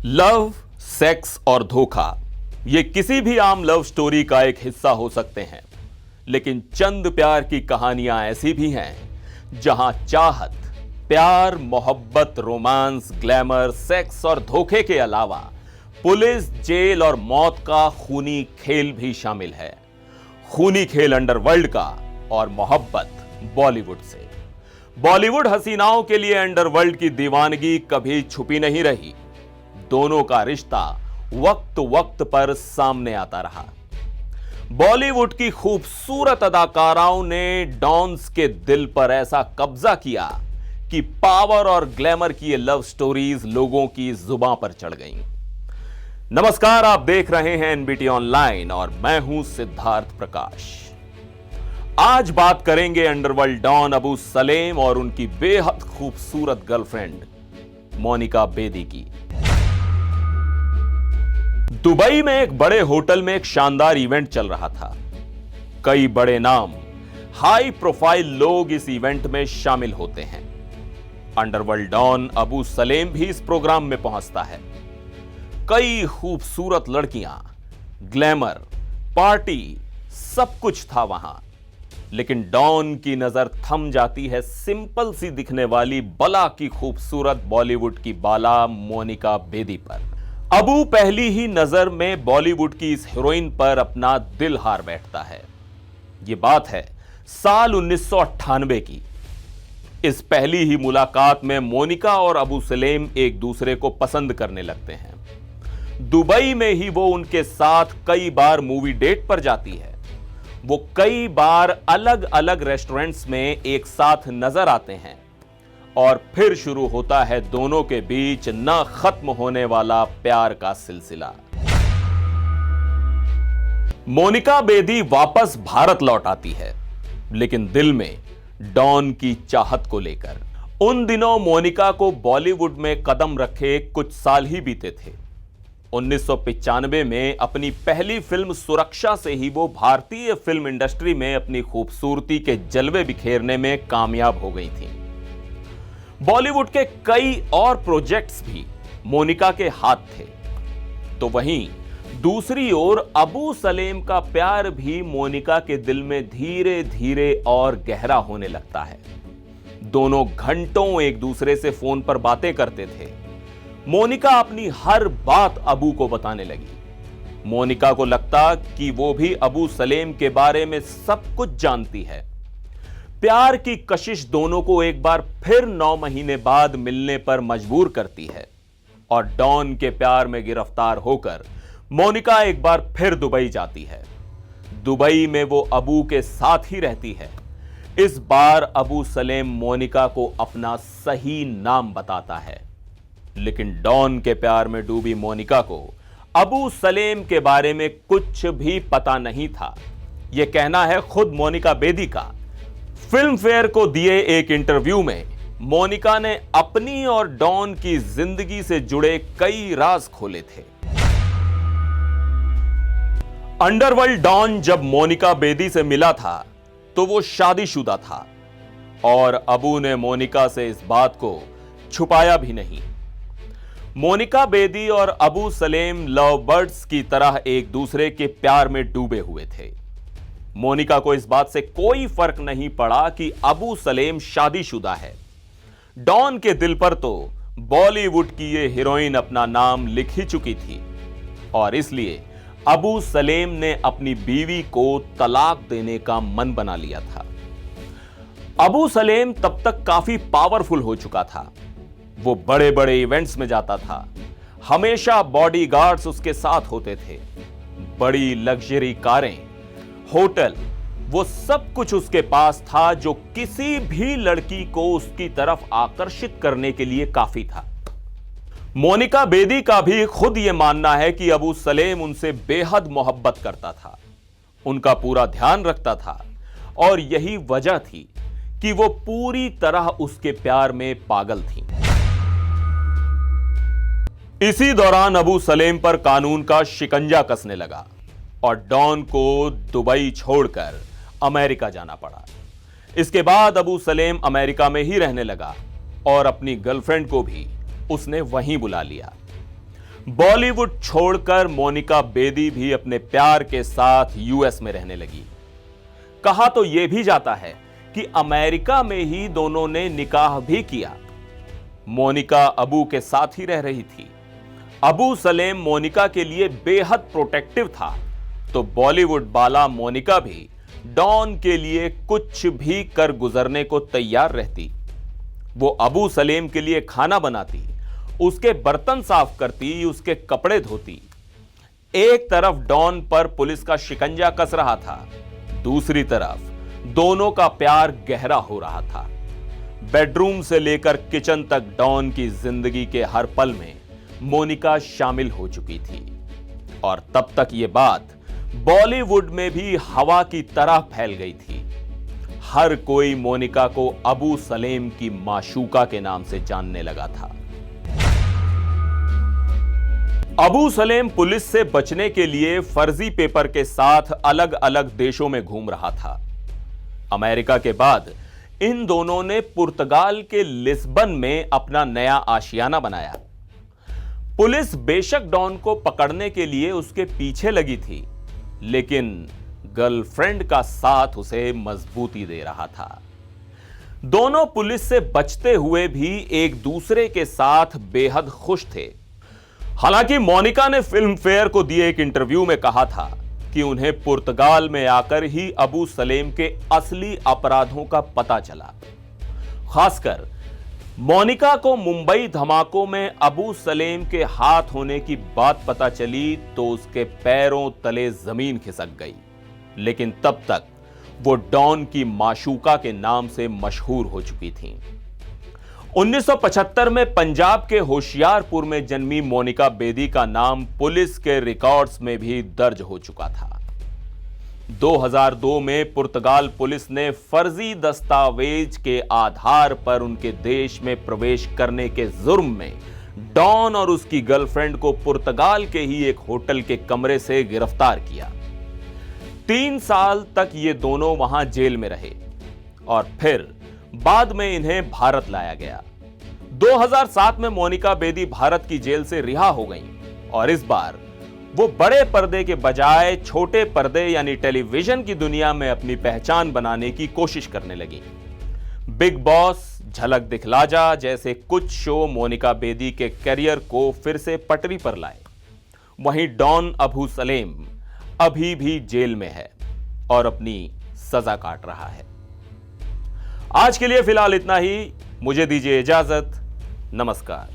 Love, sex और धोखा ये किसी भी आम लव स्टोरी का एक हिस्सा हो सकते हैं, लेकिन चंद प्यार की कहानियां ऐसी भी हैं जहां चाहत, प्यार, मोहब्बत, रोमांस, ग्लैमर, सेक्स और धोखे के अलावा पुलिस, जेल और मौत का खूनी खेल भी शामिल है। खूनी खेल अंडरवर्ल्ड का और मोहब्बत बॉलीवुड से। बॉलीवुड हसीनाओं के लिए अंडरवर्ल्ड की दीवानगी कभी छुपी नहीं रही। दोनों का रिश्ता वक्त वक्त पर सामने आता रहा। बॉलीवुड की खूबसूरत अदाकाराओं ने डॉन्स के दिल पर ऐसा कब्जा किया कि पावर और ग्लैमर की ये लव स्टोरीज लोगों की जुबां पर चढ़ गईं। नमस्कार, आप देख रहे हैं एनबीटी ऑनलाइन और मैं हूं सिद्धार्थ प्रकाश। आज बात करेंगे अंडरवर्ल्ड डॉन अबू सलेम और उनकी बेहद खूबसूरत गर्लफ्रेंड मोनिका बेदी की। दुबई में एक बड़े होटल में एक शानदार इवेंट चल रहा था। कई बड़े नाम, हाई प्रोफाइल लोग इस इवेंट में शामिल होते हैं। अंडरवर्ल्ड डॉन अबू सलेम भी इस प्रोग्राम में पहुंचता है। कई खूबसूरत लड़कियां, ग्लैमर, पार्टी, सब कुछ था वहां। लेकिन डॉन की नजर थम जाती है सिंपल सी दिखने वाली बला की खूबसूरत बॉलीवुड की बाला मोनिका बेदी पर। अबू पहली ही नजर में बॉलीवुड की इस हीरोइन पर अपना दिल हार बैठता है। यह बात है साल 1998 की। इस पहली ही मुलाकात में मोनिका और अबू सलेम एक दूसरे को पसंद करने लगते हैं। दुबई में ही वो उनके साथ कई बार मूवी डेट पर जाती है। वो कई बार अलग अलग रेस्टोरेंट्स में एक साथ नजर आते हैं और फिर शुरू होता है दोनों के बीच न खत्म होने वाला प्यार का सिलसिला। मोनिका बेदी वापस भारत लौट आती है, लेकिन दिल में डॉन की चाहत को लेकर। उन दिनों मोनिका को बॉलीवुड में कदम रखे कुछ साल ही बीते थे। 1995 में अपनी पहली फिल्म सुरक्षा से ही वो भारतीय फिल्म इंडस्ट्री में अपनी खूबसूरती के जलवे बिखेरने में कामयाब हो गई थी। बॉलीवुड के कई और प्रोजेक्ट्स भी मोनिका के हाथ थे। तो वहीं दूसरी ओर अबू सलेम का प्यार भी मोनिका के दिल में धीरे धीरे और गहरा होने लगता है। दोनों घंटों एक दूसरे से फोन पर बातें करते थे। मोनिका अपनी हर बात अबू को बताने लगी। मोनिका को लगता कि वो भी अबू सलेम के बारे में सब कुछ जानती है। प्यार की कशिश दोनों को एक बार फिर 9 महीने बाद मिलने पर मजबूर करती है और डॉन के प्यार में गिरफ्तार होकर मोनिका एक बार फिर दुबई जाती है। दुबई में वो अबू के साथ ही रहती है। इस बार अबू सलेम मोनिका को अपना सही नाम बताता है, लेकिन डॉन के प्यार में डूबी मोनिका को अबू सलेम के बारे में कुछ भी पता नहीं था। यह कहना है खुद मोनिका बेदी का। फिल्म फेयर को दिए एक इंटरव्यू में मोनिका ने अपनी और डॉन की जिंदगी से जुड़े कई राज खोले थे। अंडरवर्ल्ड डॉन जब मोनिका बेदी से मिला था तो वो शादीशुदा था और अबू ने मोनिका से इस बात को छुपाया भी नहीं। मोनिका बेदी और अबू सलेम लव बर्ड्स की तरह एक दूसरे के प्यार में डूबे हुए थे। मोनिका को इस बात से कोई फर्क नहीं पड़ा कि अबू सलेम शादीशुदा है। डॉन के दिल पर तो बॉलीवुड की ये हीरोइन अपना नाम लिख ही चुकी थी और इसलिए अबू सलेम ने अपनी बीवी को तलाक देने का मन बना लिया था। अबू सलेम तब तक काफी पावरफुल हो चुका था। वो बड़े बड़े इवेंट्स में जाता था। हमेशा बॉडीगार्ड्स उसके साथ होते थे। बड़ी लग्जरी कारें, होटल, वो सब कुछ उसके पास था जो किसी भी लड़की को उसकी तरफ आकर्षित करने के लिए काफी था। मोनिका बेदी का भी खुद यह मानना है कि अबू सलेम उनसे बेहद मोहब्बत करता था, उनका पूरा ध्यान रखता था और यही वजह थी कि वो पूरी तरह उसके प्यार में पागल थी। इसी दौरान अबू सलेम पर कानून का शिकंजा कसने लगा और डॉन को दुबई छोड़कर अमेरिका जाना पड़ा। इसके बाद अबू सलेम अमेरिका में ही रहने लगा और अपनी गर्लफ्रेंड को भी उसने वहीं बुला लिया। बॉलीवुड छोड़कर मोनिका बेदी भी अपने प्यार के साथ यूएस में रहने लगी। कहा तो यह भी जाता है कि अमेरिका में ही दोनों ने निकाह भी किया। मोनिका अबू के साथ ही रह रही थी। अबू सलेम मोनिका के लिए बेहद प्रोटेक्टिव था, तो बॉलीवुड बाला मोनिका भी डॉन के लिए कुछ भी कर गुजरने को तैयार रहती। वो अबू सलेम के लिए खाना बनाती, उसके बर्तन साफ करती, उसके कपड़े धोती। एक तरफ डॉन पर पुलिस का शिकंजा कस रहा था, दूसरी तरफ दोनों का प्यार गहरा हो रहा था। बेडरूम से लेकर किचन तक डॉन की जिंदगी के हर पल में मोनिका शामिल हो चुकी थी। और तब तक यह बात बॉलीवुड में भी हवा की तरह फैल गई थी। हर कोई मोनिका को अबू सलेम की माशूका के नाम से जानने लगा था। अबू सलेम पुलिस से बचने के लिए फर्जी पेपर के साथ अलग अलग देशों में घूम रहा था। अमेरिका के बाद इन दोनों ने पुर्तगाल के लिस्बन में अपना नया आशियाना बनाया। पुलिस बेशक डॉन को पकड़ने के लिए उसके पीछे लगी थी, लेकिन गर्लफ्रेंड का साथ उसे मजबूती दे रहा था। दोनों पुलिस से बचते हुए भी एक दूसरे के साथ बेहद खुश थे। हालांकि मोनिका ने फिल्म फेयर को दिए एक इंटरव्यू में कहा था कि उन्हें पुर्तगाल में आकर ही अबू सलेम के असली अपराधों का पता चला। खासकर मोनिका को मुंबई धमाकों में अबू सलेम के हाथ होने की बात पता चली तो उसके पैरों तले जमीन खिसक गई। लेकिन तब तक वो डॉन की माशूका के नाम से मशहूर हो चुकी थीं। 1975 में पंजाब के होशियारपुर में जन्मी मोनिका बेदी का नाम पुलिस के रिकॉर्ड्स में भी दर्ज हो चुका था। 2002 में पुर्तगाल पुलिस ने फर्जी दस्तावेज के आधार पर उनके देश में प्रवेश करने के जुर्म में डॉन और उसकी गर्लफ्रेंड को पुर्तगाल के ही एक होटल के कमरे से गिरफ्तार किया। 3 साल तक ये दोनों वहां जेल में रहे और फिर बाद में इन्हें भारत लाया गया। 2007 में मोनिका बेदी भारत की जेल से रिहा हो गईं और इस बार वो बड़े पर्दे के बजाय छोटे पर्दे यानी टेलीविजन की दुनिया में अपनी पहचान बनाने की कोशिश करने लगी। बिग बॉस, झलक दिखला जा जैसे कुछ शो मोनिका बेदी के करियर को फिर से पटरी पर लाए। वहीं डॉन अबू सलेम अभी भी जेल में है और अपनी सजा काट रहा है। आज के लिए फिलहाल इतना ही। मुझे दीजिए इजाजत। नमस्कार।